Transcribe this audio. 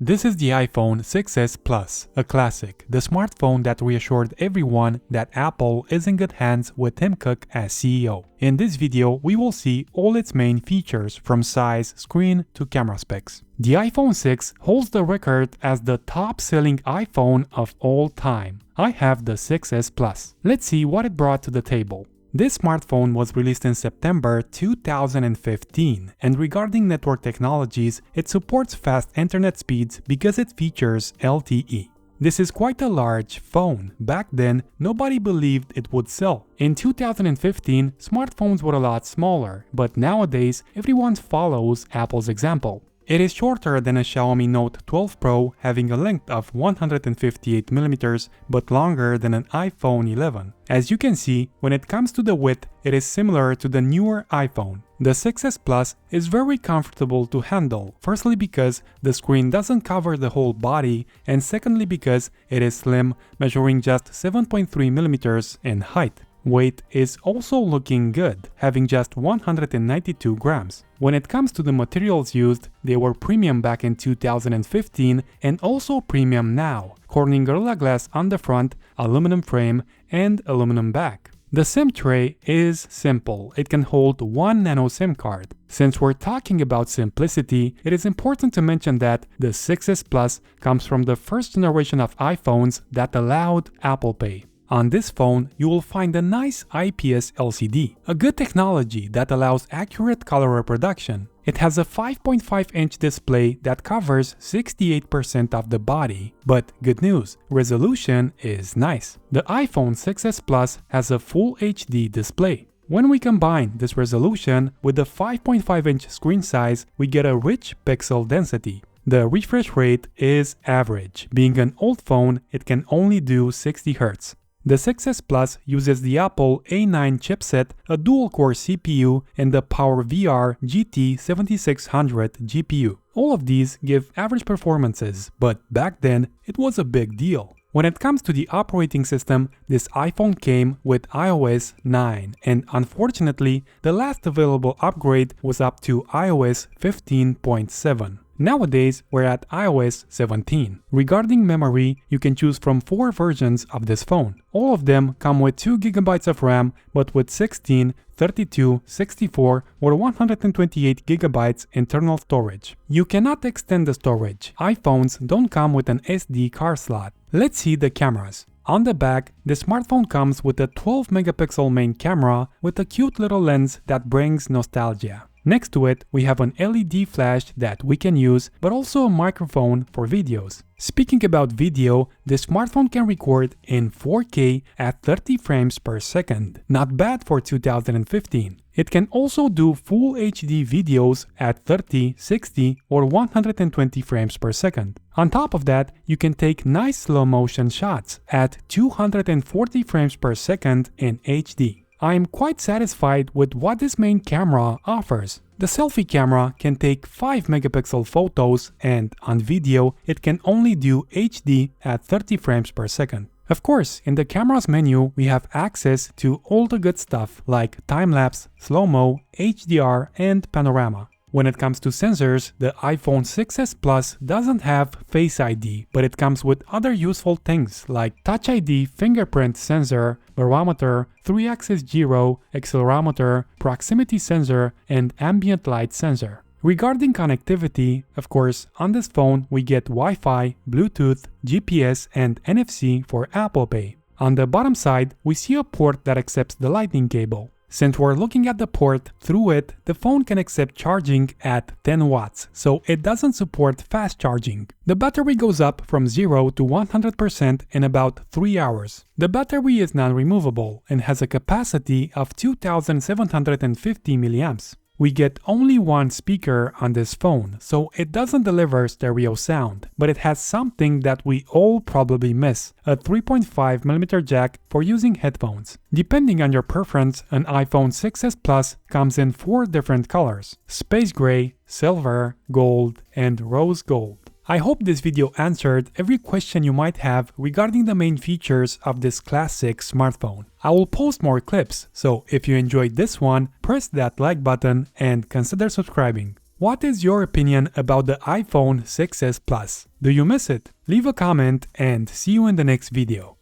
This is the iPhone 6s Plus, a classic, the smartphone that reassured everyone that Apple is in good hands with Tim Cook as CEO. In this video, we will see all its main features from size, screen to camera specs. The iPhone 6 holds the record as the top-selling iPhone of all time. I have the 6s Plus. Let's see what it brought to the table. This smartphone was released in September 2015, and regarding network technologies, it supports fast internet speeds because it features LTE. This is quite a large phone. Back then, nobody believed it would sell. In 2015, smartphones were a lot smaller, but nowadays, everyone follows Apple's example. It is shorter than a Xiaomi Note 12 Pro, having a length of 158mm, but longer than an iPhone 11. As you can see, when it comes to the width, it is similar to the newer iPhone. The 6s Plus is very comfortable to handle, firstly because the screen doesn't cover the whole body, and secondly because it is slim, measuring just 7.3mm in height. Weight is also looking good, having just 192 grams. When it comes to the materials used, they were premium back in 2015 and also premium now. Corning Gorilla Glass on the front, aluminum frame, and aluminum back. The SIM tray is simple. It can hold one nano SIM card. Since we're talking about simplicity, it is important to mention that the 6s Plus comes from the first generation of iPhones that allowed Apple Pay. On this phone, you will find a nice IPS LCD, a good technology that allows accurate color reproduction. It has a 5.5-inch display that covers 68% of the body, but good news, resolution is nice. The iPhone 6s Plus has a Full HD display. When we combine this resolution with the 5.5-inch screen size, we get a rich pixel density. The refresh rate is average. Being an old phone, it can only do 60 Hz. The 6s Plus uses the Apple A9 chipset, a dual-core CPU, and the PowerVR GT 7600 GPU. All of these give average performances, but back then it was a big deal. When it comes to the operating system, this iPhone came with iOS 9, and unfortunately, the last available upgrade was up to iOS 15.7. Nowadays, we're at iOS 17. Regarding memory, you can choose from 4 versions of this phone. All of them come with 2GB of RAM, but with 16, 32, 64, or 128GB internal storage. You cannot extend the storage. iPhones don't come with an SD card slot. Let's see the cameras. On the back, the smartphone comes with a 12-megapixel main camera with a cute little lens that brings nostalgia. Next to it, we have an LED flash that we can use, but also a microphone for videos. Speaking about video, the smartphone can record in 4K at 30 frames per second. Not bad for 2015. It can also do Full HD videos at 30, 60, or 120 frames per second. On top of that, you can take nice slow motion shots at 240 frames per second in HD. I am quite satisfied with what this main camera offers. The selfie camera can take 5-megapixel photos, and on video it can only do HD at 30 frames per second. Of course, in the camera's menu we have access to all the good stuff like time-lapse, slow-mo, HDR, and panorama. When it comes to sensors, the iPhone 6s Plus doesn't have Face ID, but it comes with other useful things like Touch ID, fingerprint sensor, barometer, 3-axis gyro, accelerometer, proximity sensor, and ambient light sensor. Regarding connectivity, of course, on this phone we get Wi-Fi, Bluetooth, GPS, and NFC for Apple Pay. On the bottom side, we see a port that accepts the Lightning cable. Since we're looking at the port, through it, the phone can accept charging at 10 watts, so it doesn't support fast charging. The battery goes up from 0 to 100% in about 3 hours. The battery is non-removable and has a capacity of 2750 mAh. We get only one speaker on this phone, so it doesn't deliver stereo sound, but it has something that we all probably miss, a 3.5mm jack for using headphones. Depending on your preference, an iPhone 6s Plus comes in 4 different colors: space gray, silver, gold, and rose gold. I hope this video answered every question you might have regarding the main features of this classic smartphone. I will post more clips, so if you enjoyed this one, press that like button and consider subscribing. What is your opinion about the iPhone 6s Plus? Do you miss it? Leave a comment and see you in the next video.